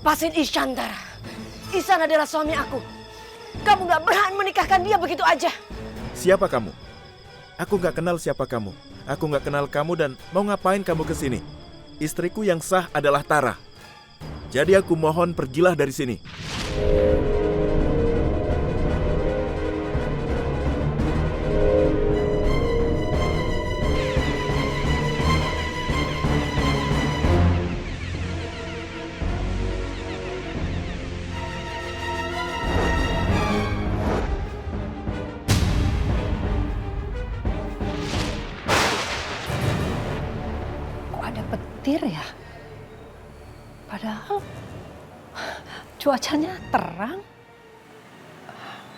Lepasin Ihsan, Tara. Ihsan adalah suami aku. Kamu gak berhak menikahkan dia begitu aja. Siapa kamu? Aku gak kenal siapa kamu. Aku gak kenal kamu dan mau ngapain kamu ke sini? Istriku yang sah adalah Tara. Jadi aku mohon pergilah dari sini. Kok ada petir ya? Padahal cuacanya terang.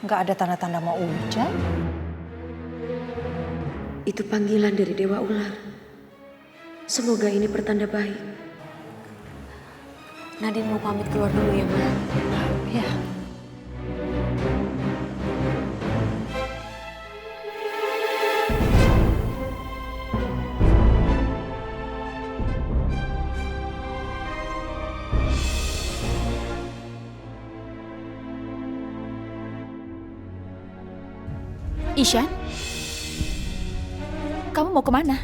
Nggak ada tanda-tanda mau hujan. Itu panggilan dari Dewa Ular. Semoga ini pertanda baik. Nadine mau pamit keluar dulu ya, Ma. Ya. Ihsan, kamu mau kemana?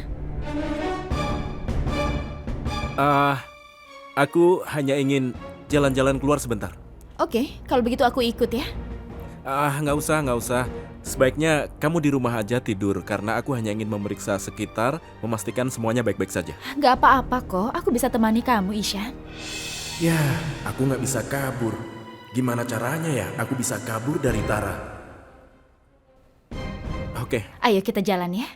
Aku hanya ingin jalan-jalan keluar sebentar. Oke, kalau begitu aku ikut ya. Nggak usah. Sebaiknya kamu di rumah aja tidur karena aku hanya ingin memeriksa sekitar, memastikan semuanya baik-baik saja. Nggak apa-apa kok, aku bisa temani kamu, Ihsan. Ya, aku nggak bisa kabur. Gimana caranya ya aku bisa kabur dari Tara? Oke. Ayo kita jalan ya.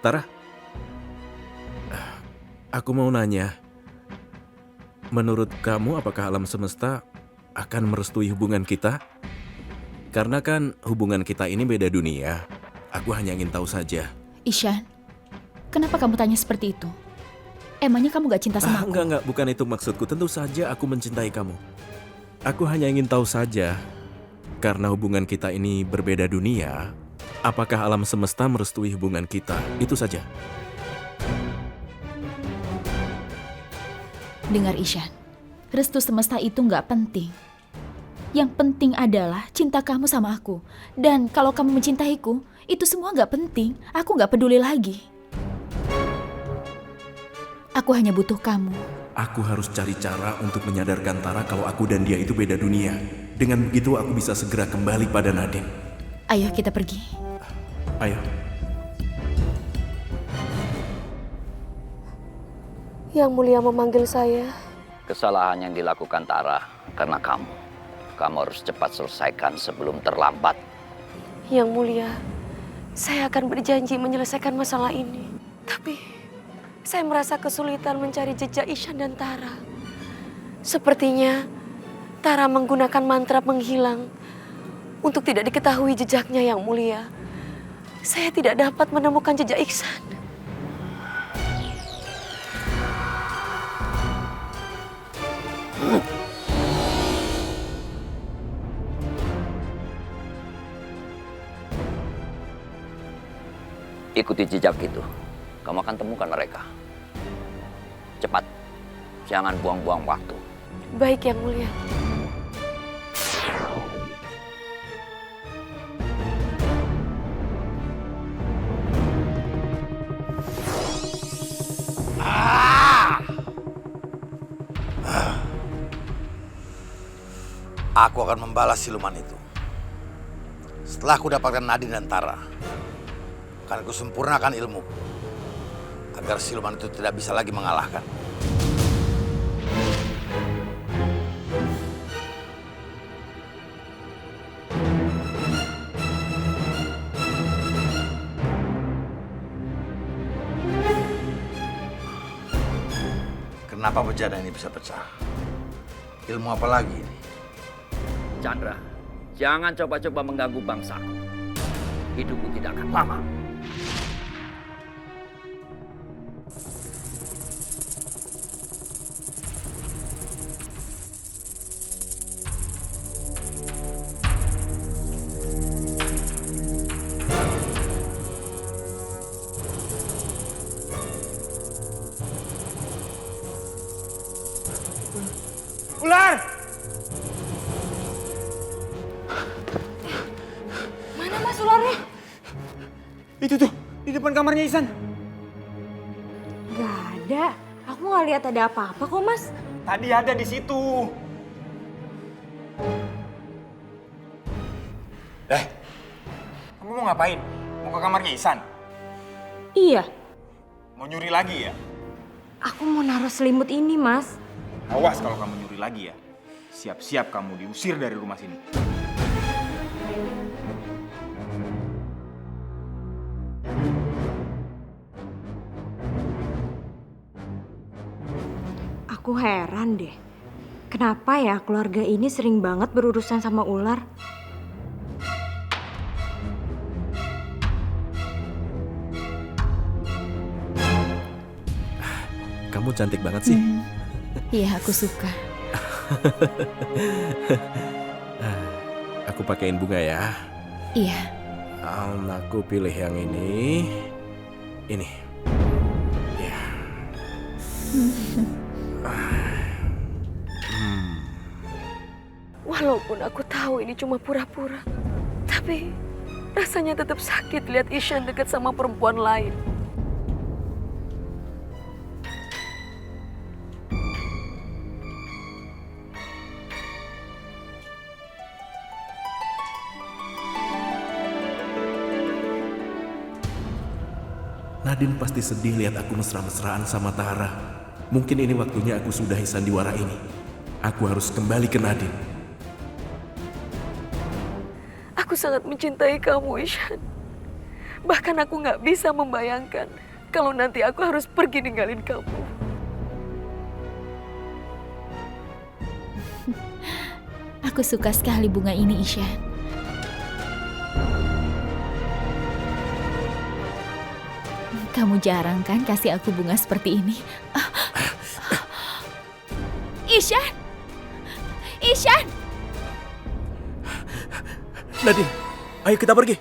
Tara. Aku mau nanya. Menurut kamu apakah alam semesta akan merestui hubungan kita? Karena kan hubungan kita ini beda dunia. Aku hanya ingin tahu saja. Ihsan, kenapa kamu tanya seperti itu? Emangnya kamu gak cinta sama aku? Enggak, bukan itu maksudku. Tentu saja aku mencintai kamu. Aku hanya ingin tahu saja, karena hubungan kita ini berbeda dunia, apakah alam semesta merestui hubungan kita? Itu saja. Dengar Ihsan, restu semesta itu gak penting. Yang penting adalah cinta kamu sama aku. Dan kalau kamu mencintaiku, itu semua gak penting. Aku gak peduli lagi. Aku hanya butuh kamu. Aku harus cari cara untuk menyadarkan Tara kalau aku dan dia itu beda dunia. Dengan begitu aku bisa segera kembali pada Nadine. Ayo kita pergi. Ayo. Yang Mulia memanggil saya. Kesalahan yang dilakukan Tara karena kamu. Kamu harus cepat selesaikan sebelum terlambat. Yang Mulia, saya akan berjanji menyelesaikan masalah ini. Tapi saya merasa kesulitan mencari jejak Ihsan dan Tara. Sepertinya Tara menggunakan mantra menghilang untuk tidak diketahui jejaknya, Yang Mulia. Saya tidak dapat menemukan jejak Ihsan. Ikuti jejak itu. Kamu akan temukan mereka. Cepat. Jangan buang-buang waktu. Baik, Yang Mulia. Aku akan membalas siluman itu. Setelah aku dapatkan Nadine dan Tara, akan aku sempurnakan ilmu agar siluman itu tidak bisa lagi mengalahkan. Kenapa bejana ini bisa pecah? Ilmu apa lagi ini? Chandra, jangan coba-coba mengganggu bangsaku. Hidupku tidak akan lama. Itu tuh, di depan kamarnya Ihsan. Gak ada. Aku nggak lihat ada apa-apa kok, Mas. Tadi ada di situ. Kamu mau ngapain? Mau ke kamarnya Ihsan? Iya, Mau nyuri lagi ya? aku mau naruh selimut ini, Mas. Awas kalau kamu nyuri lagi ya. Siap-siap kamu diusir dari rumah sini. Aku heran deh. Kenapa ya keluarga ini sering banget berurusan sama ular? Kamu cantik banget sih. Iya, aku suka. Aku pakein bunga ya. Iya. Aku pilih yang ini. Ini. Ya. Walaupun aku tahu ini cuma pura-pura, tapi rasanya tetap sakit lihat Ishan dekat sama perempuan lain. Nadine pasti sedih lihat aku mesra-mesraan sama Tara. Mungkin ini waktunya aku sudahi sandiwara ini. Aku harus kembali ke Nadine. Aku sangat mencintai kamu, Ishan. Bahkan aku nggak bisa membayangkan kalau nanti aku harus pergi ninggalin kamu. Aku suka sekali bunga ini, Ishan. Kamu jarang kan kasih aku bunga seperti ini. Ishan! Ishan! Nadine, ayo kita pergi.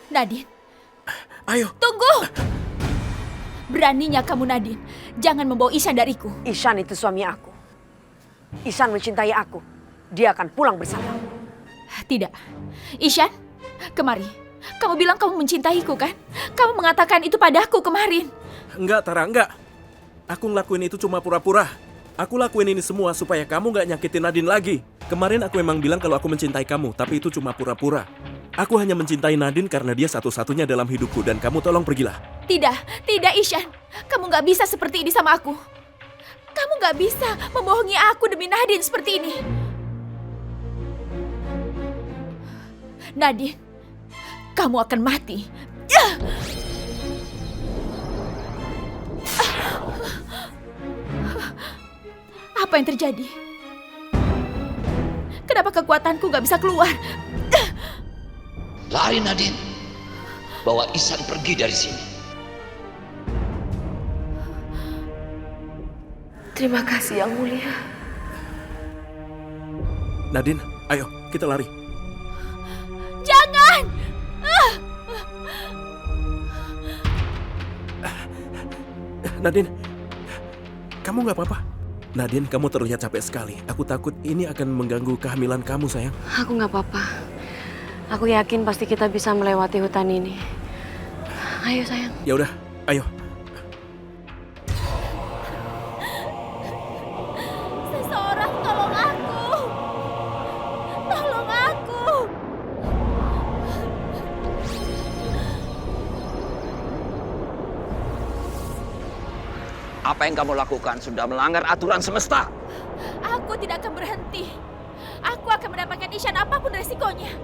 Nadine, Ayo. tunggu! Beraninya kamu, Nadine. Jangan membawa Ishan dariku. Ihsan itu suami aku. Ihsan mencintai aku. Dia akan pulang bersamaku. Tidak. Ishan, kemari. Kamu bilang kamu mencintaiku kan? Kamu mengatakan itu padaku kemarin. Enggak, Tara, enggak. Aku ngelakuin itu cuma pura-pura. Aku lakuin ini semua supaya kamu nggak nyakitin Nadine lagi. Kemarin aku memang bilang kalau aku mencintai kamu, tapi itu cuma pura-pura. Aku hanya mencintai Nadine karena dia satu-satunya dalam hidupku dan kamu tolong pergilah. Tidak, tidak Ishan. Kamu nggak bisa seperti ini sama aku. Kamu nggak bisa membohongi aku demi Nadine seperti ini. Nadine, kamu akan mati. Apa yang terjadi? Kenapa kekuatanku nggak bisa keluar? Lari Nadine. Bawa Ihsan pergi dari sini. Terima kasih Yang Mulia. Nadine, ayo kita lari. Jangan! Nadine, kamu nggak apa-apa? Nadine, kamu terlihat capek sekali. Aku takut ini akan mengganggu kehamilan kamu, sayang. Aku nggak apa-apa. Aku yakin pasti kita bisa melewati hutan ini. Ayo sayang. Ya udah, ayo. Seseorang tolong aku! Tolong aku! Apa yang kamu lakukan sudah melanggar aturan semesta. Aku tidak akan berhenti. Aku akan mendapatkan Ihsan apapun resikonya.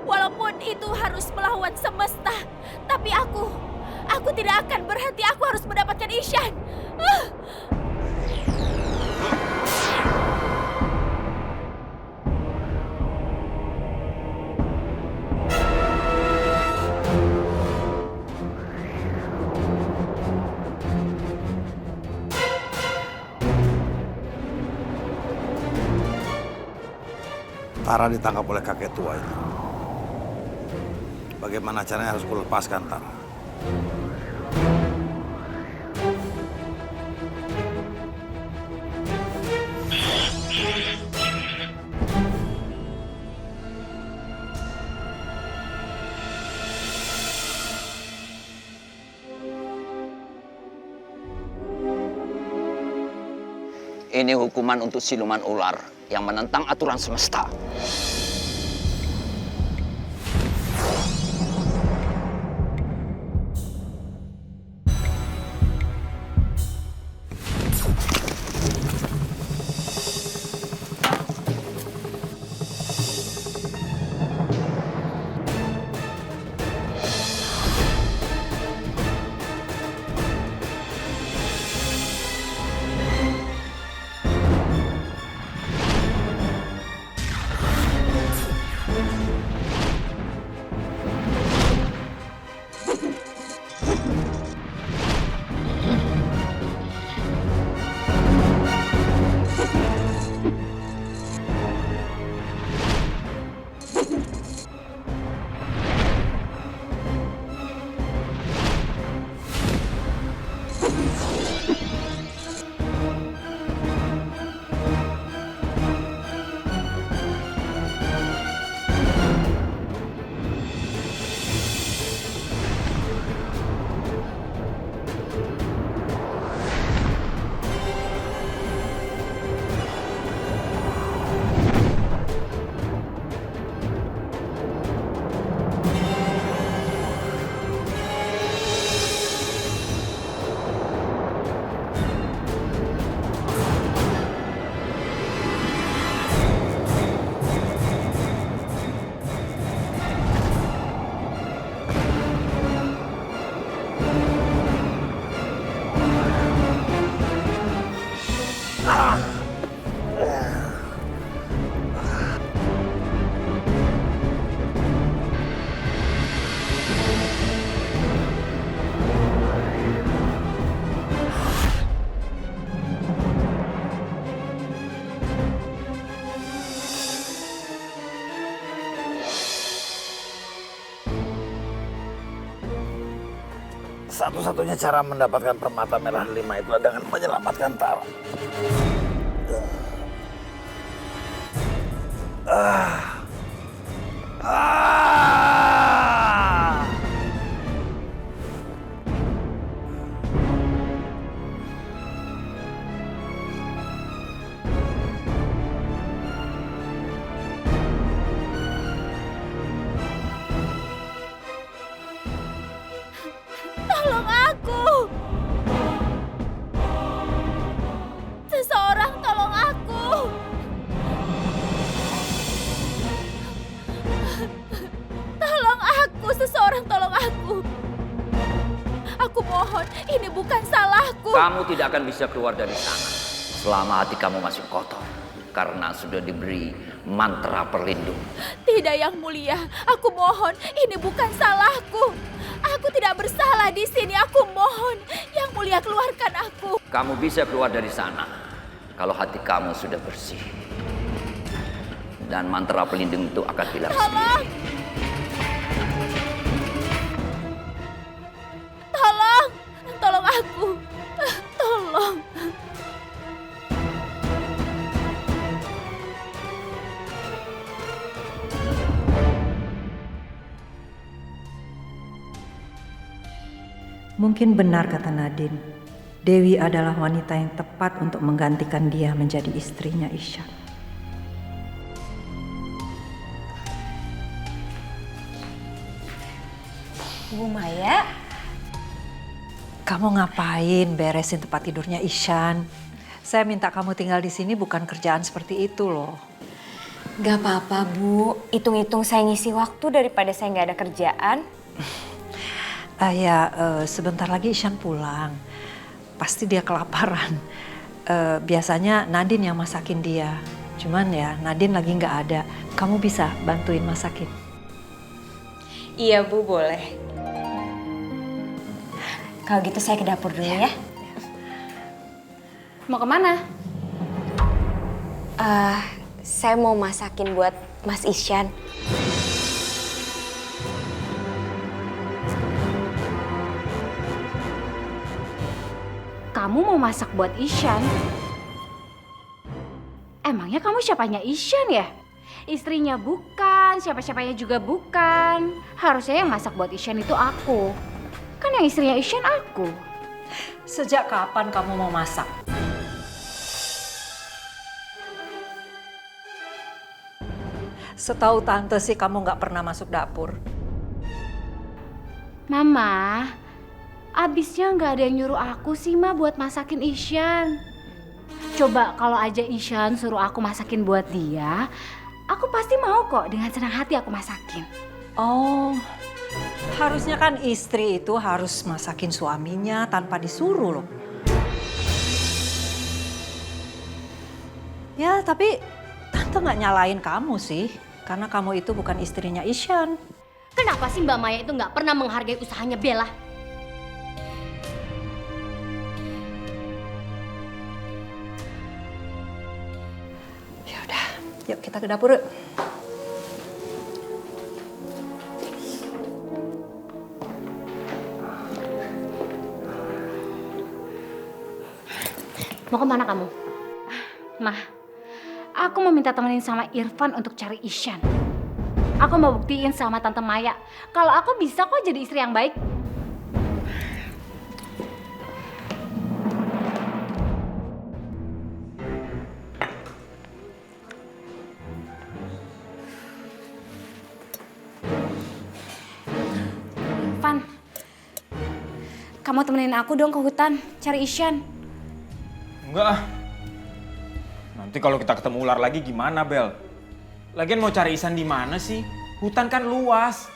Walaupun itu harus melawan semesta. Tapi aku tidak akan berhenti. Aku harus mendapatkan Ihsan. Tara ditangkap oleh kakek tua itu. Bagaimana caranya harus kulepaskan Tara? Ini hukuman untuk siluman ular yang menentang aturan semesta. Satu-satunya cara mendapatkan permata merah 5 itu adalah dengan menyelamatkan Tara. Tolong aku! Seseorang tolong aku! Tolong aku, seseorang tolong aku! Aku mohon, ini bukan salahku. Kamu tidak akan bisa keluar dari sana selama hati kamu masih kotor. Karena sudah diberi mantra perlindung. Tidak, Yang Mulia. Aku mohon, ini bukan salahku. Aku tidak bersalah di sini. Aku mohon, Yang Mulia keluarkan aku. Kamu bisa keluar dari sana kalau hati kamu sudah bersih. Dan mantra pelindung itu akan hilang sendiri. Tolong! Tolong aku! Tolong! Mungkin benar kata Nadine. Dewi adalah wanita yang tepat untuk menggantikan dia menjadi istrinya Ishan. Bu Maya, Kamu ngapain beresin tempat tidurnya Ishan? Saya minta kamu tinggal di sini bukan kerjaan seperti itu loh. gak apa-apa Bu. Hitung-hitung saya ngisi waktu daripada saya nggak ada kerjaan. Sebentar lagi Ishan pulang. Pasti dia kelaparan. Biasanya Nadine yang masakin dia. Cuman ya Nadine lagi nggak ada. Kamu bisa bantuin masakin? Iya Bu, boleh. Kalau gitu saya ke dapur dulu ya. Mau kemana? Saya mau masakin buat Mas Ishan. Kamu mau masak buat Ishan? Emangnya kamu siapanya Ishan ya? Istrinya bukan, siapa-siapanya juga bukan. Harusnya yang masak buat Ishan itu aku. Kan yang istrinya Ishan aku. Sejak kapan kamu mau masak? Setahu tante sih kamu nggak pernah masuk dapur. Mama, abisnya nggak ada yang nyuruh aku sih Ma buat masakin Isyan. Coba kalau aja Isyan suruh aku masakin buat dia, aku pasti mau kok, dengan senang hati aku masakin. Oh, harusnya kan istri itu harus masakin suaminya tanpa disuruh loh. Ya, tapi tante nggak nyalain kamu sih, karena kamu itu bukan istrinya Isyan. Kenapa sih Mbak Maya itu nggak pernah menghargai usahanya Bella? Ya udah, yuk kita ke dapur yuk. Mau kemana kamu? Mah, aku mau minta temenin sama Irfan untuk cari Isyan. Aku mau buktiin sama Tante Maya kalau aku bisa kok jadi istri yang baik. Van, kamu temenin aku dong ke hutan cari Isyan. Enggak ah. Nanti kalau kita ketemu ular lagi gimana, Bel? Lagian mau cari Ihsan di mana sih? Hutan kan luas.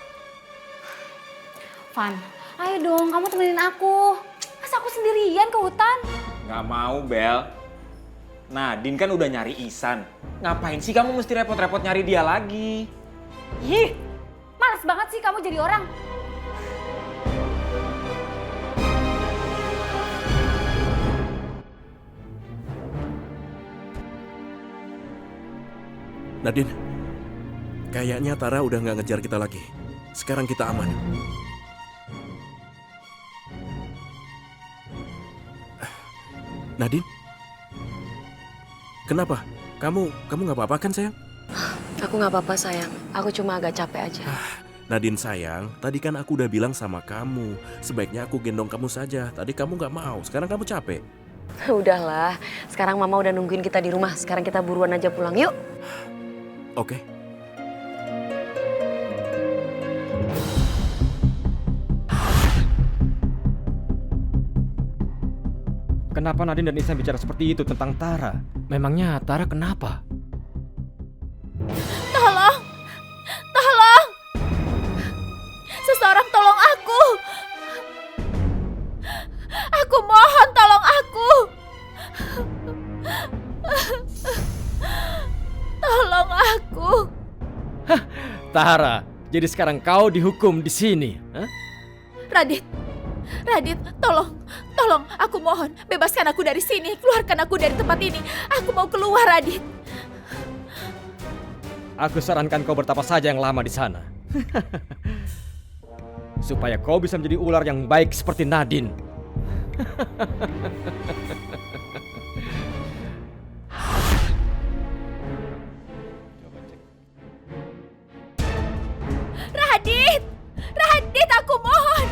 Van, ayo dong kamu temenin aku. Masa aku sendirian ke hutan? Nggak mau, Bel. Nadine kan udah nyari Ihsan. Ngapain sih kamu mesti repot-repot nyari dia lagi? Ih, males banget sih kamu jadi orang. Nadine, kayaknya Tara udah nggak ngejar kita lagi. Sekarang kita aman. Nadine? Kenapa? Kamu nggak apa-apa kan sayang? Aku nggak apa-apa sayang, aku cuma agak capek aja. Nadine sayang, tadi kan aku udah bilang sama kamu, sebaiknya aku gendong kamu saja. Tadi kamu nggak mau, sekarang kamu capek. Udahlah, sekarang mama udah nungguin kita di rumah. Sekarang kita buruan aja pulang, yuk. Oke. Kenapa Nadine dan Ihsan bicara seperti itu tentang Tara? Memangnya Tara kenapa? Tolong! Tolong! Seseorang tolong aku! Aku mohon tolong aku! Tolong aku! Hah, Tara, jadi sekarang kau dihukum di sini? Hah? Radit, tolong, aku mohon, bebaskan aku dari sini, keluarkan aku dari tempat ini. Aku mau keluar, Radit. Aku sarankan kau bertapa saja yang lama di sana. Supaya kau bisa menjadi ular yang baik seperti Nadine. Radit, aku mohon.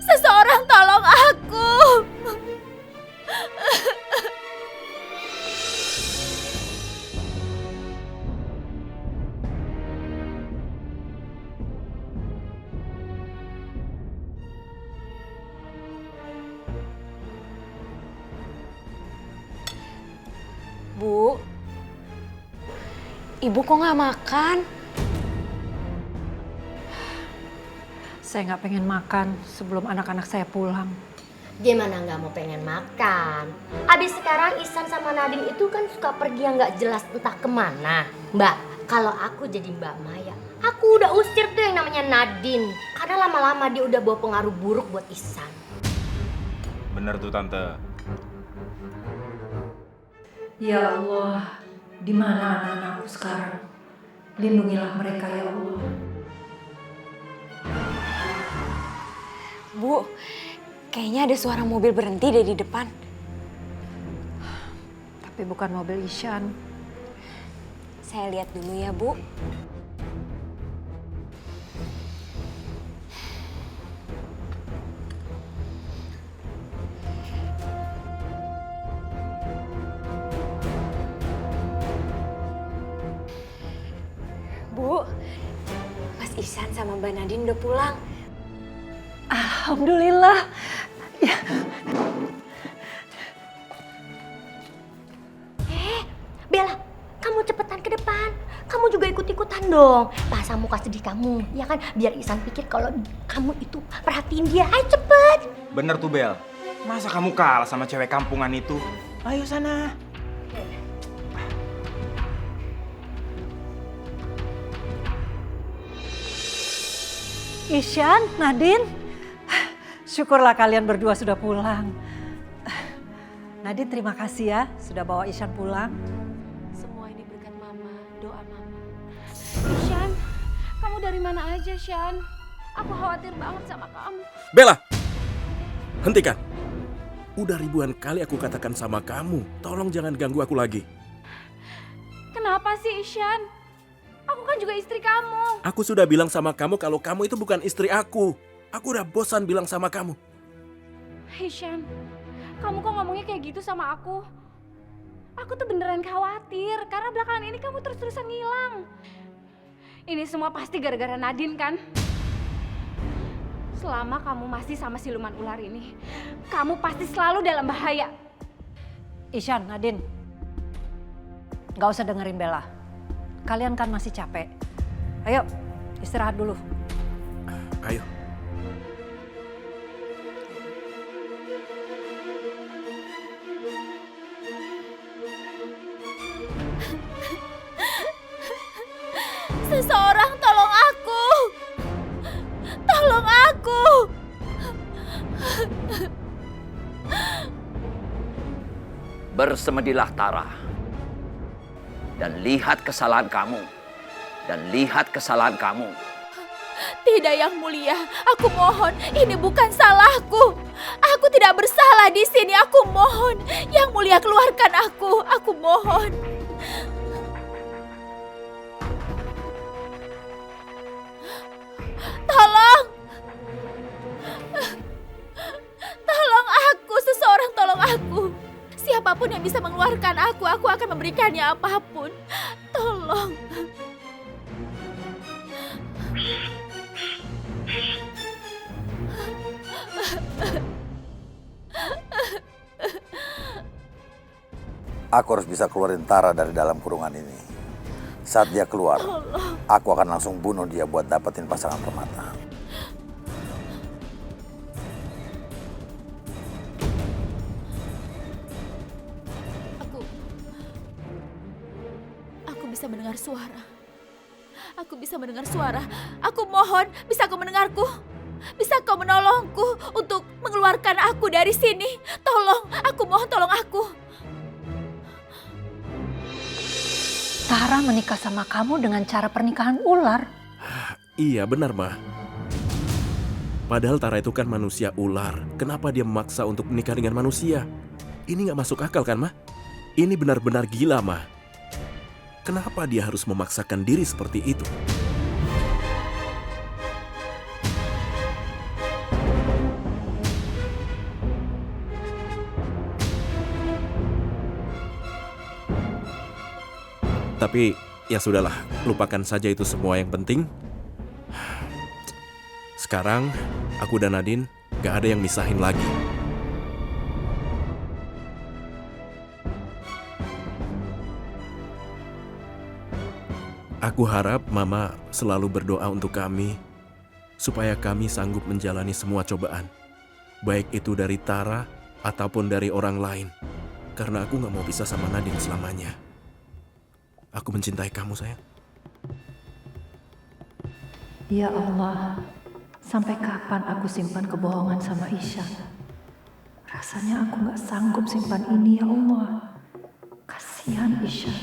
Seseorang tolong aku. Bu, Ibu kok nggak makan? Saya nggak pengen makan sebelum anak-anak saya pulang. Gimana nggak mau pengen makan? Abis sekarang Ihsan sama Nadine itu kan suka pergi yang nggak jelas entah kemana. Mbak, kalau aku jadi Mbak Maya, aku udah usir tuh yang namanya Nadine. Karena lama-lama dia udah bawa pengaruh buruk buat Ihsan. Bener tuh Tante. Ya Allah, di mana anak-anakku sekarang? Lindungilah mereka ya Allah. Bu, kayaknya ada suara mobil berhenti deh di depan. Tapi bukan mobil Ihsan. Saya lihat dulu ya, Bu. Bu, Mas Ihsan sama Mbak Nadine udah pulang. Alhamdulillah. Ya. Bella, kamu cepetan ke depan. Kamu juga ikut-ikutan dong. Pasang muka sedih kamu, ya kan? Biar Ihsan pikir kalau kamu itu perhatiin dia. Ayo cepet. Bener tuh Bel. Masa kamu kalah sama cewek kampungan itu? Ayo sana. Ihsan, Nadine. Syukurlah kalian berdua sudah pulang. Nadine terima kasih ya sudah bawa Ihsan pulang. Semua ini berkat Mama, doa Mama. Shan, kamu dari mana aja, Shan? Aku khawatir banget sama kamu. Bella, hentikan. Udah ribuan kali aku katakan sama kamu, tolong jangan ganggu aku lagi. Kenapa sih, Shan? Aku kan juga istri kamu. Aku sudah bilang sama kamu kalau kamu itu bukan istri aku. Aku udah bosan bilang sama kamu. Hei, Shan. Kamu kok ngomongnya kayak gitu sama aku? Aku tuh beneran khawatir karena belakangan ini kamu terus-terusan ngilang. Ini semua pasti gara-gara Nadine kan? Selama kamu masih sama siluman ular ini, kamu pasti selalu dalam bahaya. Ihsan, Nadine. Gak usah dengerin Bella. Kalian kan masih capek. Ayo, istirahat dulu. Ayo. Seseorang tolong aku. Tolong aku. Bersemedilah Tara. Dan lihat kesalahan kamu. Dan lihat kesalahan kamu. Tidak, Yang Mulia. Aku mohon, ini bukan salahku. Aku tidak bersalah di sini. Aku mohon, Yang Mulia keluarkan aku. Aku mohon. Tolong. Tolong aku, seseorang tolong aku. Siapapun yang bisa mengeluarkan aku akan memberikannya apapun. Tolong. Aku harus bisa keluarin Tara dari dalam kurungan ini. Saat dia keluar, aku akan langsung bunuh dia buat dapetin pasangan permata. Aku bisa mendengar suara. Aku bisa mendengar suara. Aku mohon, bisa kau mendengarku? Bisa kau menolongku untuk mengeluarkan aku dari sini? Tolong, aku mohon tolong aku. Tara menikah sama kamu dengan cara pernikahan ular. Iya benar, Ma. Padahal Tara itu kan manusia ular. Kenapa dia memaksa untuk menikah dengan manusia? Ini nggak masuk akal kan, Ma? Ini benar-benar gila, Ma. Kenapa dia harus memaksakan diri seperti itu? Tapi ya sudahlah, lupakan saja itu semua. Yang penting sekarang aku dan Nadine gak ada yang misahin lagi. Aku harap Mama selalu berdoa untuk kami supaya kami sanggup menjalani semua cobaan, baik itu dari Tara ataupun dari orang lain, karena aku gak mau pisah sama Nadine selamanya. Aku mencintai kamu, sayang. Ya Allah, sampai kapan aku simpan kebohongan sama Ihsan? Rasanya aku gak sanggup simpan ini, ya Allah. Kasihan Ihsan.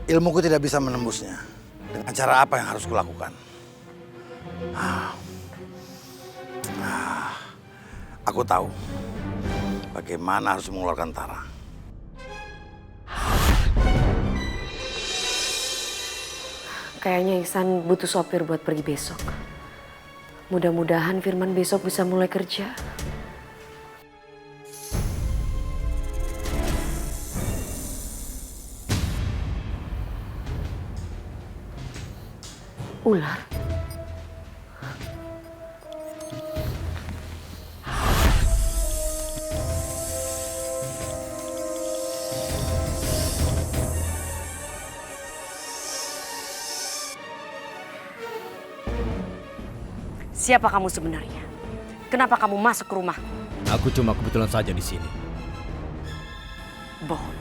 Ilmuku tidak bisa menembusnya. Dengan Cara apa yang harus kulakukan? Aku tahu bagaimana harus mengeluarkan Tara. Kayaknya Ihsan butuh sopir buat pergi besok. Mudah-mudahan Firman besok bisa mulai kerja. Ular. Siapa kamu sebenarnya? Kenapa kamu masuk ke rumahku? Aku cuma kebetulan saja di sini. Bohong.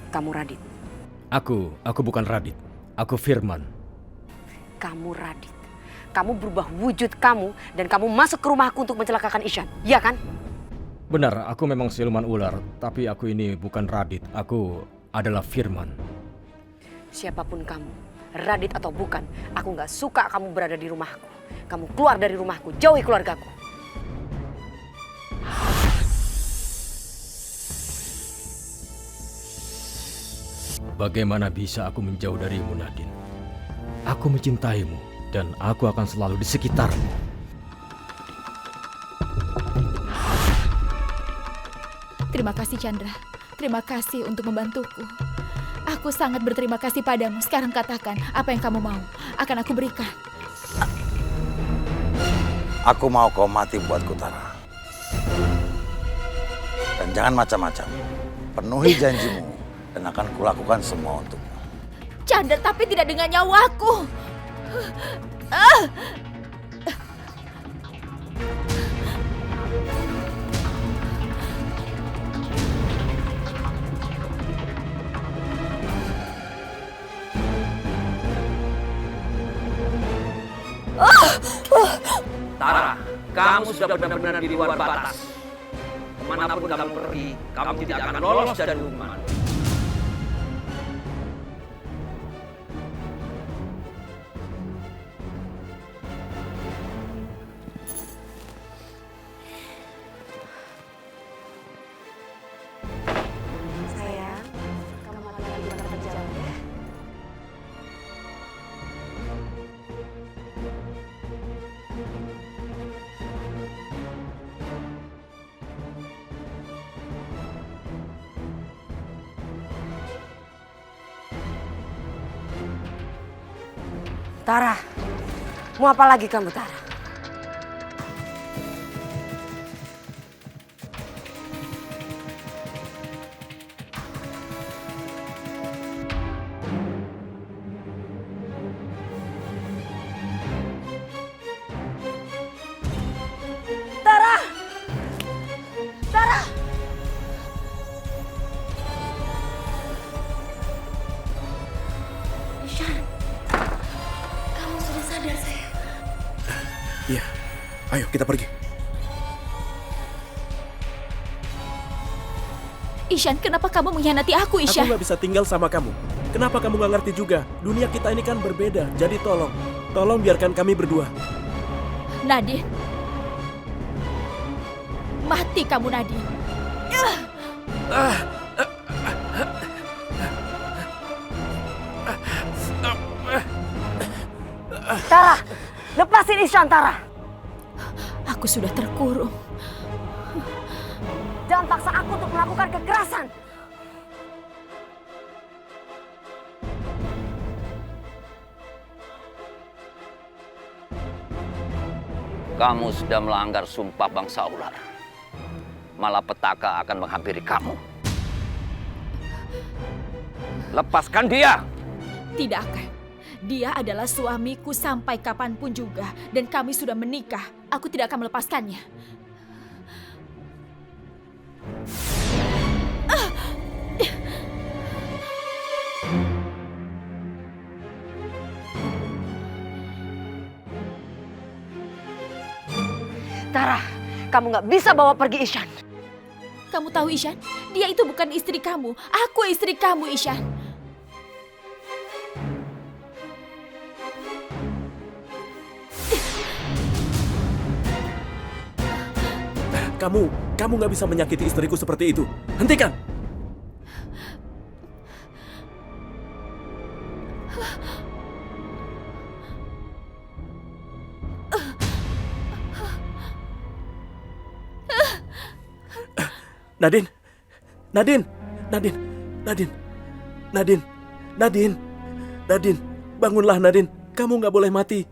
Kamu Radit. Aku bukan Radit. Aku Firman. Kamu Radit. Kamu berubah wujud kamu dan kamu masuk ke rumahku untuk mencelakakan Ishan. Iya kan? Benar, aku memang siluman ular, tapi aku ini bukan Radit. Aku adalah Firman. Siapapun kamu, Radit atau bukan, aku nggak suka kamu berada di rumahku. Kamu keluar dari rumahku, jauhi keluargaku. Bagaimana bisa aku menjauh darimu, Nadine? Aku mencintaimu dan aku akan selalu di sekitarmu. Terima kasih Chandra. Terima kasih untuk membantuku. Aku sangat berterima kasih padamu. Sekarang katakan apa yang kamu mau. Akan aku berikan. Aku mau kau mati buatku, Tara. Dan jangan macam-macam. Penuhi janjimu dan akan kulakukan semua untukmu. Chandra, tapi tidak dengan nyawaku. Tara, kamu sudah benar-benar di luar batas. Kemanapun kamu pergi, kamu tidak akan lolos dari hukuman. Sayang, kamu lagi berjalan ya. Tara, mau apa lagi kamu, Tara? Tara! Tara! Ishan, kamu sudah sadar, sayang. Iya, ayo kita pergi. Ishan, kenapa kamu mengkhianati aku, Aku Ishan? nggak bisa tinggal sama kamu. Kenapa kamu nggak ngerti juga? Dunia kita ini kan berbeda. Jadi tolong biarkan kami berdua. Nadine. Mati kamu, Nadine. Tara, lepasin Ishan, Tara. Aku sudah terkurung. Jangan paksa aku untuk melakukan kekerasan. Kamu sudah melanggar sumpah bangsa ular. Malapetaka akan menghampiri kamu. Lepaskan dia! Tidak akan. Dia adalah suamiku sampai kapanpun juga. Dan kami sudah menikah. Aku tidak akan melepaskannya. Tara, kamu nggak bisa bawa pergi Ishan. Kamu tahu, Ishan? Dia itu bukan istri kamu. Aku istri kamu, Ishan. Kamu nggak bisa menyakiti istriku seperti itu. Hentikan! Nadine, Nadine, Nadine, Nadine, Nadine, Nadine, Nadine, bangunlah Nadine. Kamu nggak boleh mati.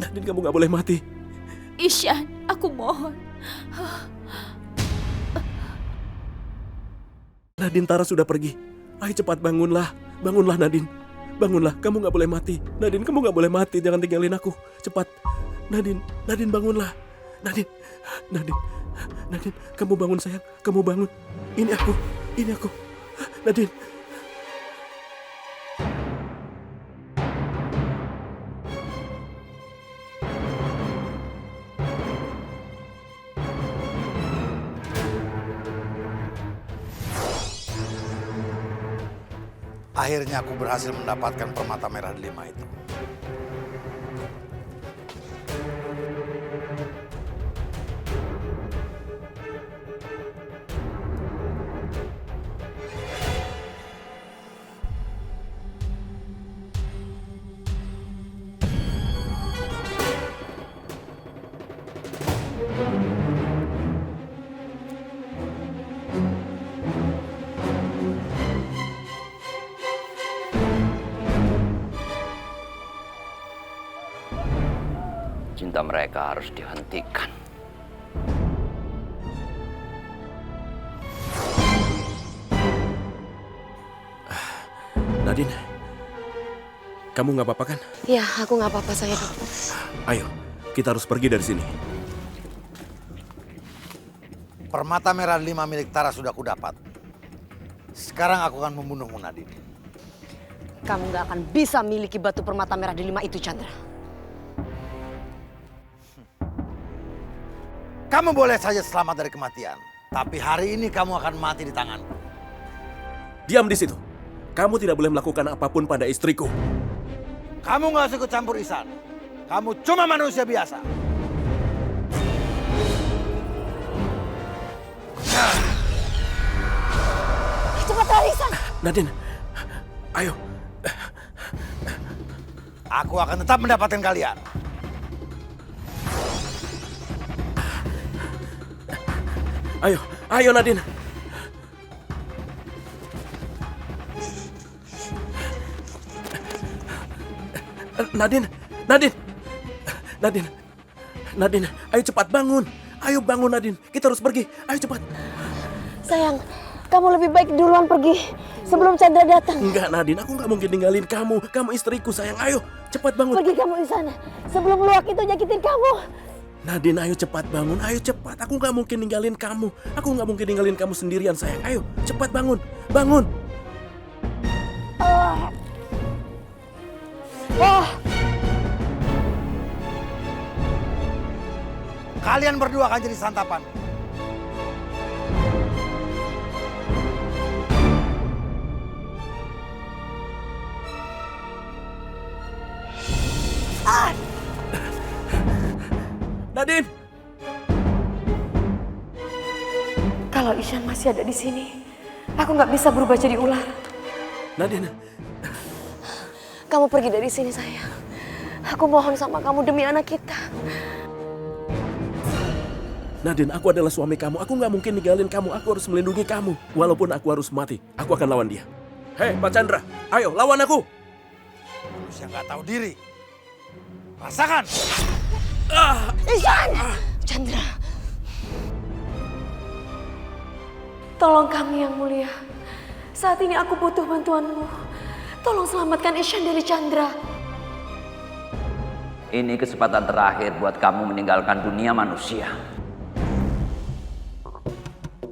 Nadine, kamu nggak boleh mati. Ishan, aku mohon. Nadine, Tara sudah pergi. Ayo cepat bangunlah, bangunlah Nadine. Bangunlah, kamu nggak boleh mati. Nadine, kamu nggak boleh mati. Jangan tinggalin aku. Cepat, Nadine, Nadine bangunlah. Nadine, Nadine, Nadine, kamu bangun sayang. Kamu bangun. Ini aku. Nadine. Akhirnya aku berhasil mendapatkan permata merah delima itu. Cinta mereka harus dihentikan. Nadine, kamu nggak apa-apa kan? Ya, aku nggak apa-apa sayang. Ayo, kita harus pergi dari sini. Permata merah delima milik Tara sudah kudapat. Sekarang aku akan membunuhmu, Nadine. Kamu nggak akan bisa miliki batu permata merah delima itu, Chandra. Kamu boleh saja selamat dari kematian, tapi hari ini kamu akan mati di tanganku. Diam di situ. Kamu tidak boleh melakukan apapun pada istriku. Kamu nggak usah ikut campur Ihsan. Kamu cuma manusia biasa. Cepat Ihsan. Nadine, ayo. Aku akan tetap mendapatkan kalian. Ayo Nadine. Nadine, ayo cepat bangun. Ayo bangun Nadine, kita harus pergi. Ayo cepat. Sayang, kamu lebih baik duluan pergi sebelum Chandra datang. Enggak Nadine, aku nggak mungkin ninggalin kamu. Kamu istriku sayang, ayo cepat bangun. Pergi kamu di sana sebelum luwak itu nyakitin kamu. Nadine, ayo cepat bangun, ayo cepat. Aku nggak mungkin ninggalin kamu. Aku nggak mungkin ninggalin kamu sendirian sayang. Ayo cepat bangun, bangun. Kalian berdua akan jadi santapan. Nadine. Kalau Ihsan masih ada di sini, aku nggak bisa berubah jadi ular. Nadine. Kamu pergi dari sini sayang. Aku mohon sama kamu demi anak kita. Nadine, aku adalah suami kamu. Aku nggak mungkin ninggalin kamu. Aku harus melindungi kamu. Walaupun aku harus mati, aku akan lawan dia. Hei, Pak Chandra, ayo lawan aku. Manusia nggak tahu diri. Rasakan. Ihsan! Chandra. Tolong kami yang mulia. Saat ini aku butuh bantuanmu. Tolong selamatkan Ihsan dari Chandra. Ini kesempatan terakhir buat kamu meninggalkan dunia manusia.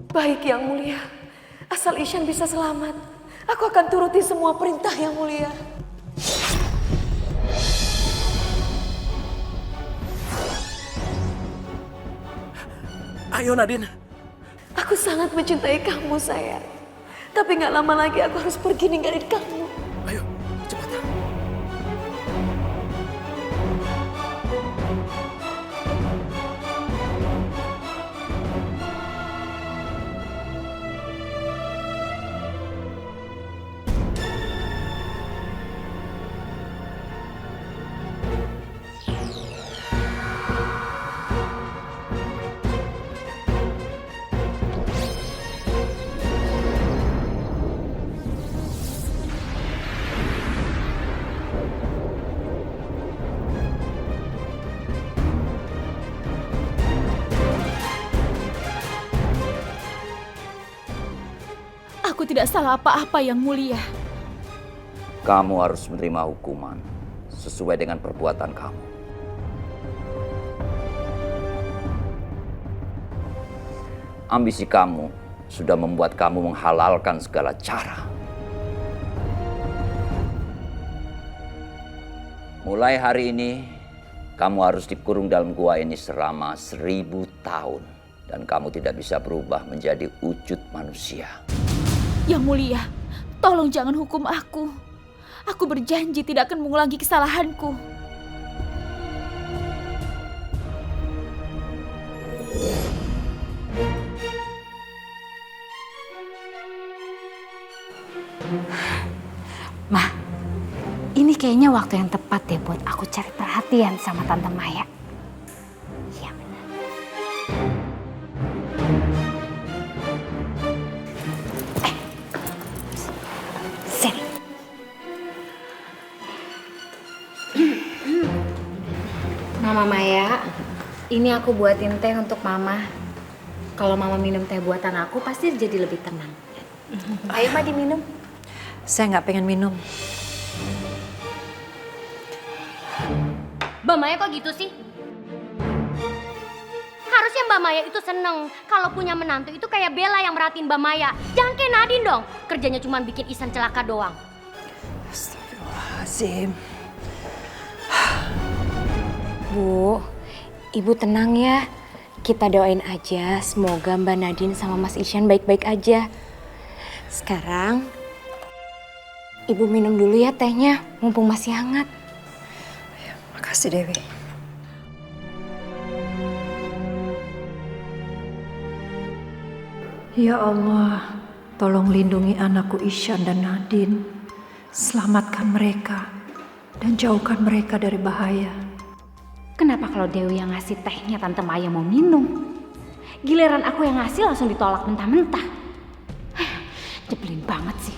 Baik yang mulia. Asal Ihsan bisa selamat, aku akan turuti semua perintah yang mulia. Ayo Nadine. Aku sangat mencintai kamu sayang. Tapi gak lama lagi aku harus pergi ninggalin kamu. Ayo, cepat. tidak salah apa-apa Yang Mulia. Kamu harus menerima hukuman sesuai dengan perbuatan kamu. Ambisi kamu sudah membuat kamu menghalalkan segala cara. Mulai hari ini, kamu harus dikurung dalam gua ini selama 1000 tahun. Dan kamu tidak bisa berubah menjadi wujud manusia. Yang Mulia, tolong jangan hukum aku. Aku berjanji tidak akan mengulangi kesalahanku. Ma, ini kayaknya waktu yang tepat deh buat aku cari perhatian sama Tante Maya. Iya benar. Sini. Mama Maya, ini aku buatin teh untuk Mama. Kalau Mama minum teh buatan aku pasti jadi lebih tenang. Ayo Ma diminum. Saya nggak pengen minum. Mbak Maya kok gitu sih? Harusnya Mbak Maya itu seneng kalau punya menantu itu kayak Bella yang merhatiin Mbak Maya. Jangan kayak Nadine dong, kerjanya cuma bikin Ihsan celaka doang. Astagfirullahaladzim. Bu, Ibu tenang ya. Kita doain aja semoga Mbak Nadine sama Mas Ihsan baik-baik aja. Sekarang Ibu minum dulu ya tehnya, mumpung masih hangat. Makasih Dewi. Ya Allah, tolong lindungi anakku Ihsan dan Nadine. Selamatkan mereka dan jauhkan mereka dari bahaya. Kenapa kalau Dewi yang ngasih tehnya Tante Maya mau minum? Giliran aku yang ngasih langsung ditolak mentah-mentah. Nyebelin banget sih.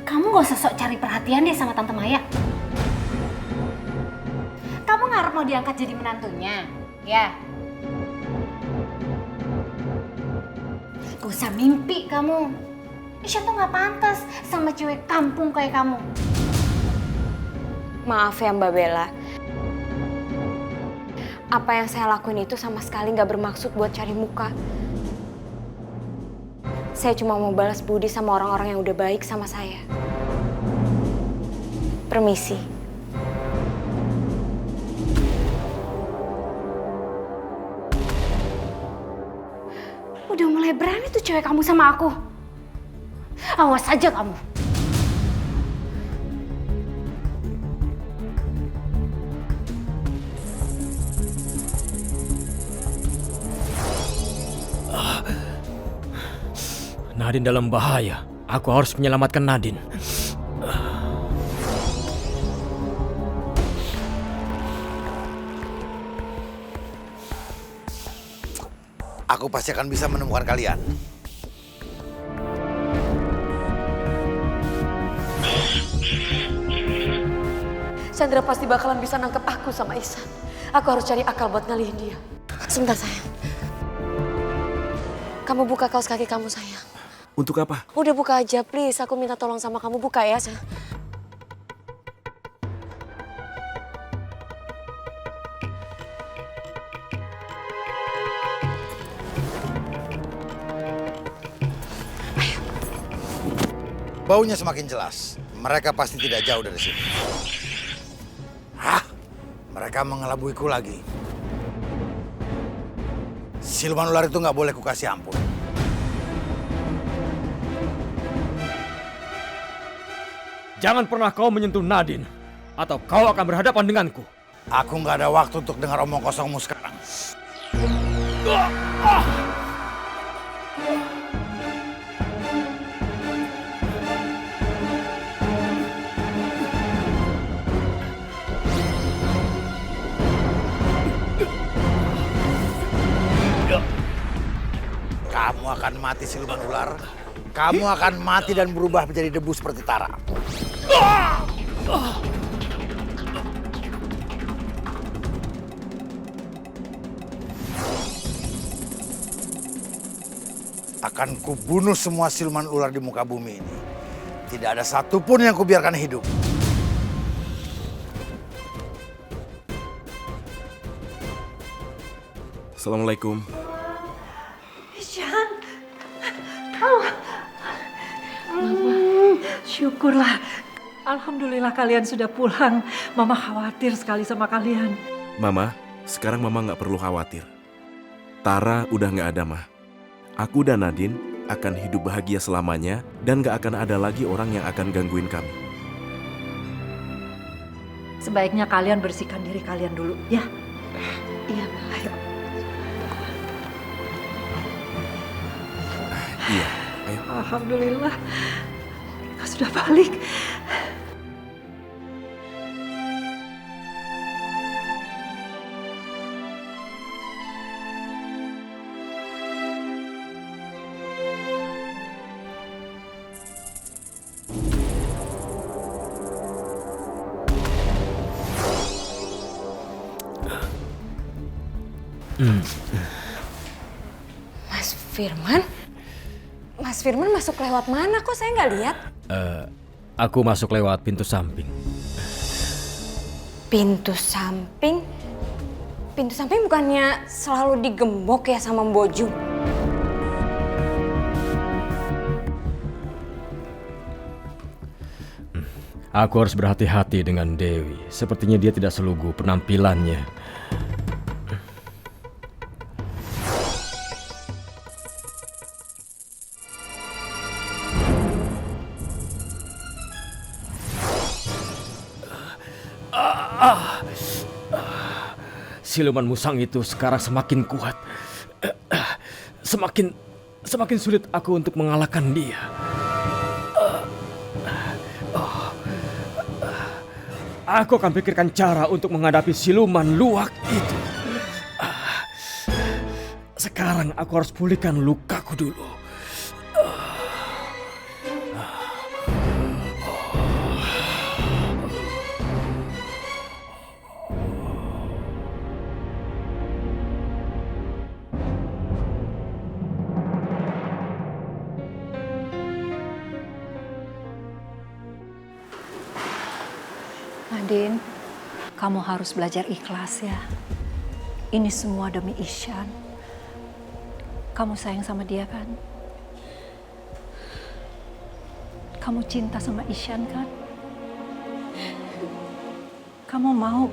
Kamu gak usah sok cari perhatian deh sama Tante Maya. Kamu ngarep mau diangkat jadi menantunya, ya? Gak usah mimpi kamu. Ihsan tuh gak pantas sama cewek kampung kayak kamu. Maaf ya Mbak Bella. Apa yang saya lakuin itu sama sekali gak bermaksud buat cari muka. Saya cuma mau balas budi sama orang-orang yang udah baik sama saya. Permisi. Udah mulai berani tuh cewek kamu sama aku. Awas aja kamu. Nadine dalam bahaya. Aku harus menyelamatkan Nadine. Aku pasti akan bisa menemukan kalian. Chandra pasti bakalan bisa nangkep aku sama Ihsan. Aku harus cari akal buat ngalihin dia. Sebentar sayang. Kamu buka kaos kaki kamu sayang. Untuk apa? Udah buka aja please, aku minta tolong sama kamu buka ya sayang. Baunya semakin jelas. Mereka pasti tidak jauh dari sini. Hah? Mereka mengelabuiku lagi. Siluman ular itu nggak boleh kukasih ampun. Jangan pernah kau menyentuh Nadine, atau kau akan berhadapan denganku. Aku nggak ada waktu untuk dengar omong kosongmu sekarang. Kamu akan mati siluman ular. Kamu akan mati dan berubah menjadi debu seperti Tara. akan kubunuh semua siluman ular di muka bumi ini. Tidak ada satupun yang kubiarkan hidup. Assalamualaikum. Ishan. Syukurlah. Alhamdulillah kalian sudah pulang. Mama khawatir sekali sama kalian. Mama, sekarang Mama nggak perlu khawatir. Tara udah nggak ada, Mah. Aku dan Nadine akan hidup bahagia selamanya dan nggak akan ada lagi orang yang akan gangguin kami. Sebaiknya kalian bersihkan diri kalian dulu, ya? Iya, ayo. Iya, ayo. Alhamdulillah. Mereka sudah balik. Mas Firman? Mas Firman masuk lewat mana kok saya nggak lihat? Aku masuk lewat pintu samping. Pintu samping? Pintu samping bukannya selalu digembok ya sama Mbok Jum? Aku harus berhati-hati dengan Dewi. Sepertinya dia tidak selugu penampilannya. Siluman musang itu sekarang semakin kuat. Semakin sulit aku untuk mengalahkan dia. Aku akan pikirkan cara untuk menghadapi siluman luwak itu. Sekarang aku harus pulihkan lukaku dulu. Nadine, kamu harus belajar ikhlas ya. Ini semua demi Ishan. Kamu sayang sama dia kan? Kamu cinta sama Ishan kan? Kamu mau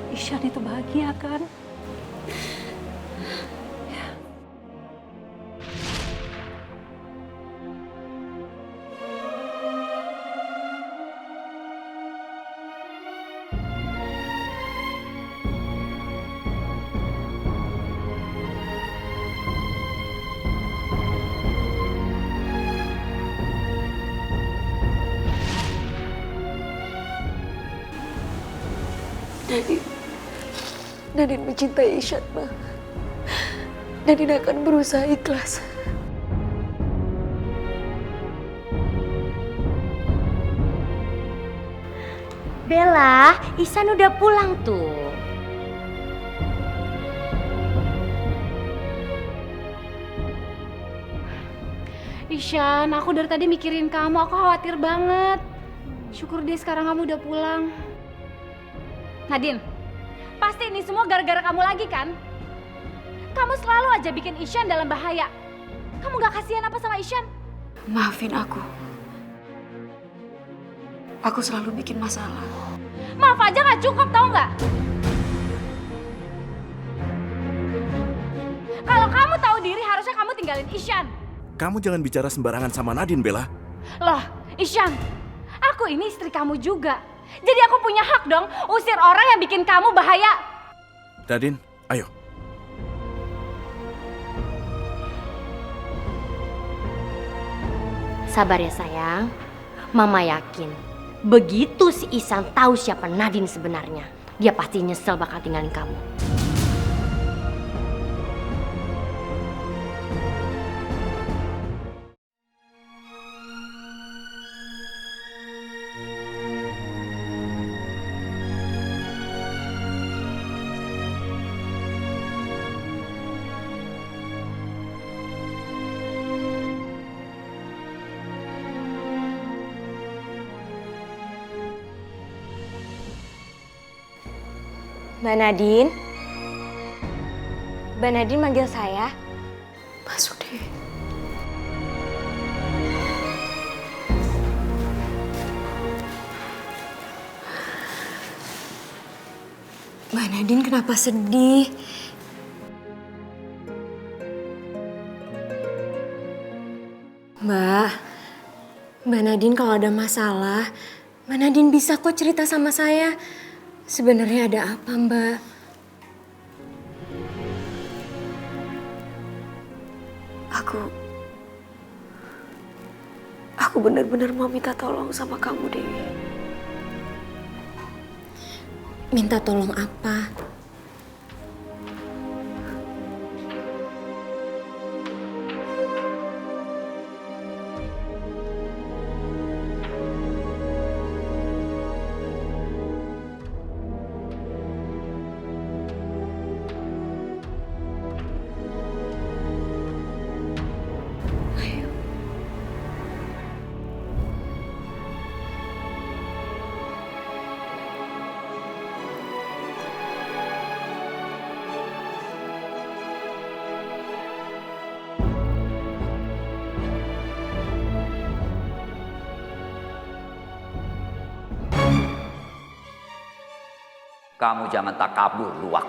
Ishan itu bahagia kan? Nadine mencintai Ishan, Ma. Nadine akan berusaha ikhlas. Bella, Ihsan udah pulang tuh. Ishan, aku dari tadi mikirin kamu, aku khawatir banget. Syukur deh sekarang kamu udah pulang. Nadine, pasti ini semua gara-gara kamu lagi kan? Kamu selalu aja bikin Ishan dalam bahaya. Kamu gak kasihan apa sama Ishan? Maafin aku. Aku selalu bikin masalah. Maaf aja gak cukup, tau gak? Kalau kamu tahu diri harusnya kamu tinggalin Ishan. Kamu jangan bicara sembarangan sama Nadine, Bella. Loh, Ishan, aku ini istri kamu juga. Jadi aku punya hak dong usir orang yang bikin kamu bahaya. Nadine, ayo. Sabar ya sayang. Mama yakin begitu si Ihsan tahu siapa Nadine sebenarnya, dia pasti nyesel bakal tinggalin kamu. Mbak Nadine? Mbak Nadine manggil saya? Masuk deh. Mbak Nadine kenapa sedih? Mbak Nadine kalau ada masalah, Mbak Nadine bisa kok cerita sama saya. Sebenarnya ada apa, Mbak? Aku benar-benar mau minta tolong sama kamu, Dewi. Minta tolong apa? Kamu jangan takabur, Luwak.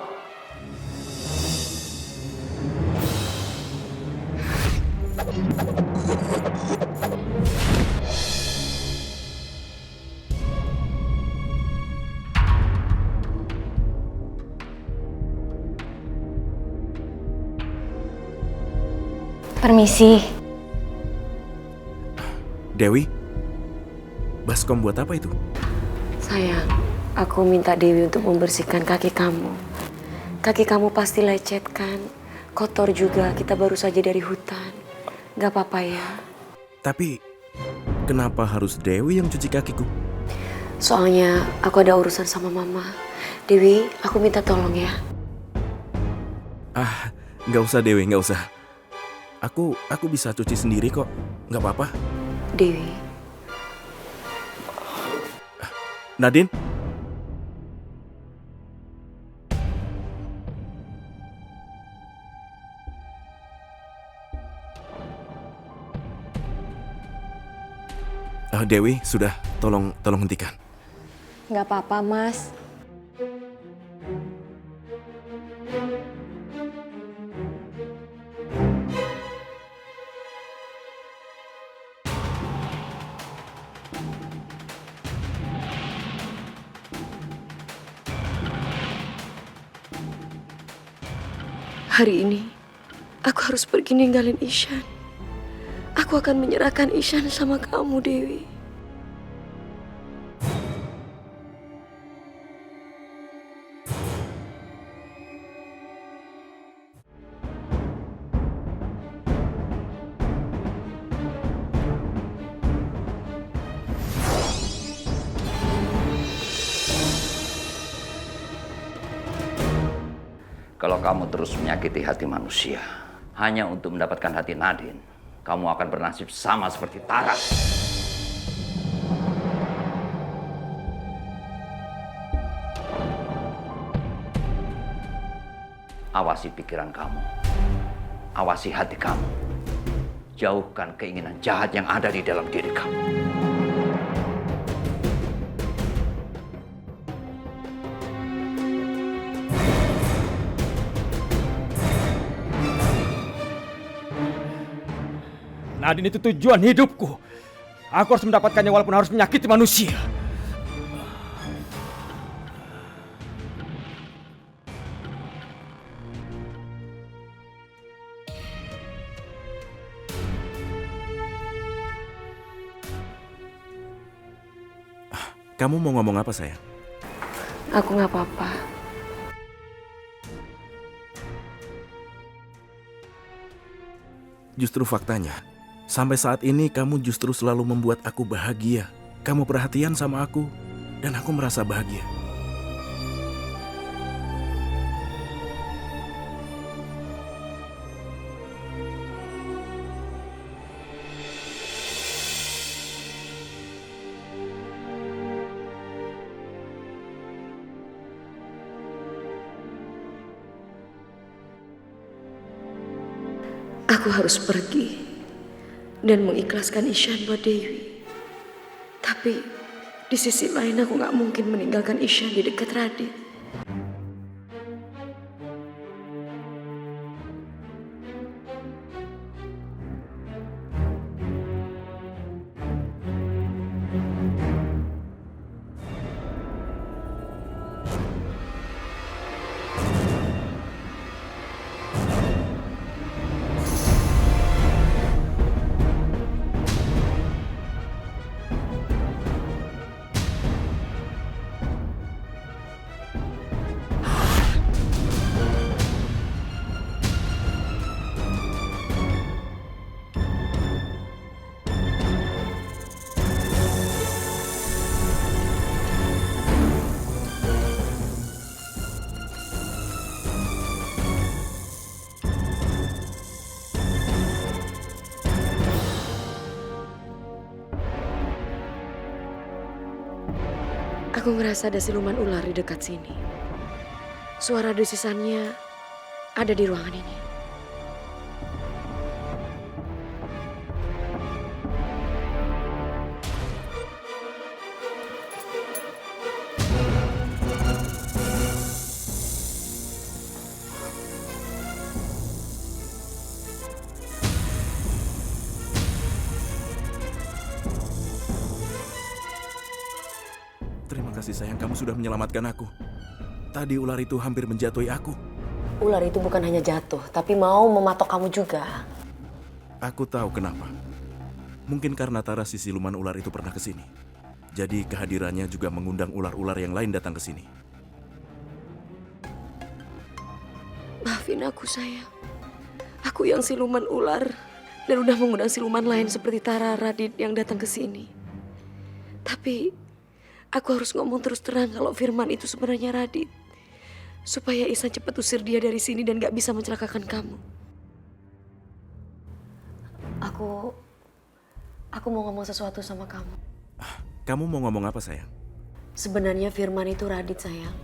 Permisi. Dewi, baskom buat apa itu? Sayang, aku minta Dewi untuk membersihkan kaki kamu. Kaki kamu pasti lecet kan? Kotor juga, kita baru saja dari hutan. Gak apa-apa ya? Tapi, kenapa harus Dewi yang cuci kakiku? Soalnya aku ada urusan sama mama. Dewi, aku minta tolong ya. Ah, nggak usah Dewi, nggak usah. Aku bisa cuci sendiri kok, nggak apa-apa. Dewi. Nadine? Dewi, sudah, tolong hentikan. Nggak apa-apa, Mas. Hari ini, aku harus pergi ninggalin Ishan. Aku akan menyerahkan Ishan sama kamu, Dewi. Kalau kamu terus menyakiti hati manusia hanya untuk mendapatkan hati Nadine, kamu akan bernasib sama seperti Tara. Awasi pikiran kamu, awasi hati kamu. Jauhkan keinginan jahat yang ada di dalam diri kamu. Nadine itu tujuan hidupku. Aku harus mendapatkannya walaupun harus menyakiti manusia. Kamu mau ngomong apa, sayang? Aku nggak apa-apa. Justru faktanya, sampai saat ini kamu justru selalu membuat aku bahagia. Kamu perhatian sama aku, dan aku merasa bahagia. Aku harus pergi dan mengikhlaskan Ishan buat Dewi. Tapi di sisi lain aku gak mungkin meninggalkan Ishan di dekat Radit. Aku ngerasa ada siluman ular di dekat sini. Suara desisannya ada di ruangan ini. Terima kasih sayang, kamu sudah menyelamatkan aku. Tadi ular itu hampir menjatuhi aku. Ular itu bukan hanya jatuh, tapi mau mematok kamu juga. Aku tahu kenapa. Mungkin karena Tara si siluman ular itu pernah ke sini. Jadi kehadirannya juga mengundang ular-ular yang lain datang ke sini. Maafin aku sayang. Aku yang siluman ular dan udah mengundang siluman lain seperti Tara, Radit yang datang ke sini. Tapi aku harus ngomong terus terang kalau Firman itu sebenarnya Radit. Supaya Ihsan cepat usir dia dari sini dan gak bisa mencelakakan kamu. Aku mau ngomong sesuatu sama kamu. Kamu mau ngomong apa sayang? Sebenarnya Firman itu Radit sayang.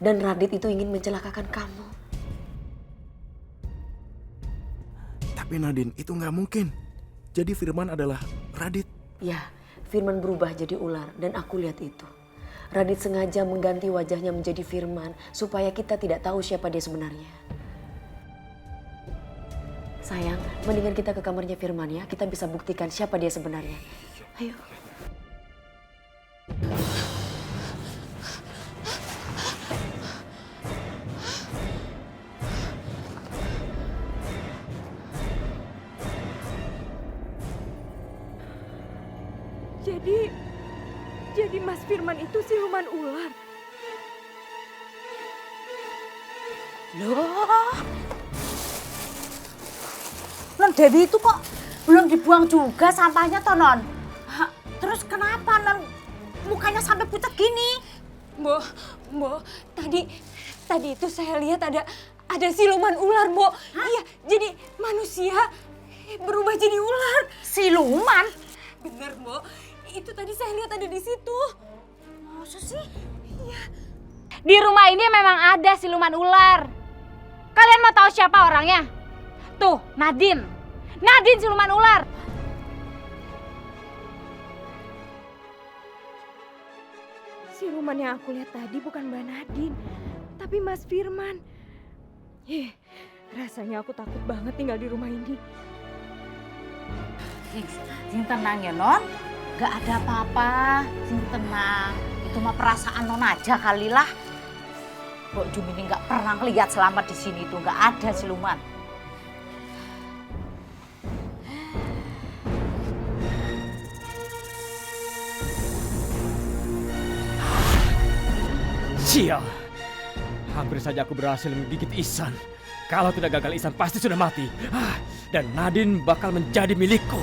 Dan Radit itu ingin mencelakakan kamu. Tapi Nadine, itu nggak mungkin. Jadi Firman adalah Radit. Ya, Firman berubah jadi ular dan aku lihat itu. Radit sengaja mengganti wajahnya menjadi Firman supaya kita tidak tahu siapa dia sebenarnya. Sayang, mendingan kita ke kamarnya Firman ya. Kita bisa buktikan siapa dia sebenarnya. Ayo. Jadi Mas Firman itu siluman ular. Loh. Non Dewi itu kok belum dibuang juga sampahnya toh Non? Terus kenapa Non mukanya sampai pucat gini? Mbok, tadi itu saya lihat ada siluman ular, Mbok. Iya, jadi manusia berubah jadi ular. Siluman? Bener, Mbok. Itu tadi saya lihat ada di situ. Masa sih? Iya. Di rumah ini memang ada siluman ular. Kalian mau tahu siapa orangnya? Tuh, Nadine. Nadine siluman ular. Siluman yang aku lihat tadi bukan Mbak Nadine, tapi Mas Firman. Rasanya aku takut banget tinggal di rumah ini. Sing tenang ya, Non. Gak ada apa-apa, sing tenang. Itu mah perasaan Non aja kali lah. Mbok Jumini gak pernah lihat selama di sini tuh gak ada siluman. Sial, hampir saja aku berhasil menggigit Ihsan. Kalau tidak gagal Ihsan pasti sudah mati. Dan Nadine bakal menjadi milikku.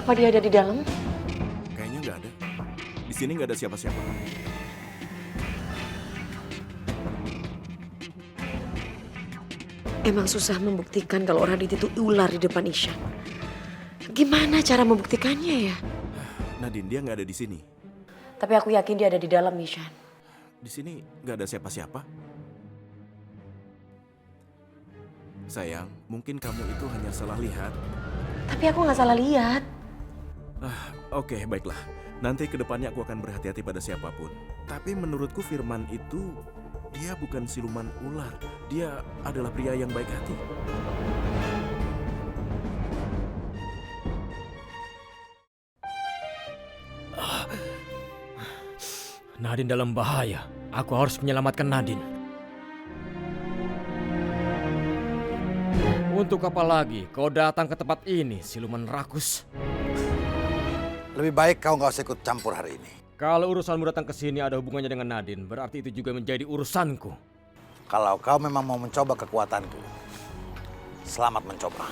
Apa dia ada di dalam? Kayaknya nggak ada. Di sini nggak ada siapa-siapa. Emang susah membuktikan kalau Radit itu ular di depan Ishan. Gimana cara membuktikannya ya? Nadine, dia nggak ada di sini. Tapi aku yakin dia ada di dalam, Ishan. Di sini nggak ada siapa-siapa. Sayang, mungkin kamu itu hanya salah lihat. Tapi aku nggak salah lihat. Oke, baiklah. Nanti ke depannya aku akan berhati-hati pada siapapun. Tapi menurutku Firman itu, dia bukan siluman ular. Dia adalah pria yang baik hati. Nadine dalam bahaya. Aku harus menyelamatkan Nadine. Untuk apa lagi kau datang ke tempat ini, siluman rakus? Lebih baik kau nggak usah ikut campur hari ini. Kalau urusanmu datang ke sini ada hubungannya dengan Nadine, berarti itu juga menjadi urusanku. Kalau kau memang mau mencoba kekuatanku, selamat mencoba.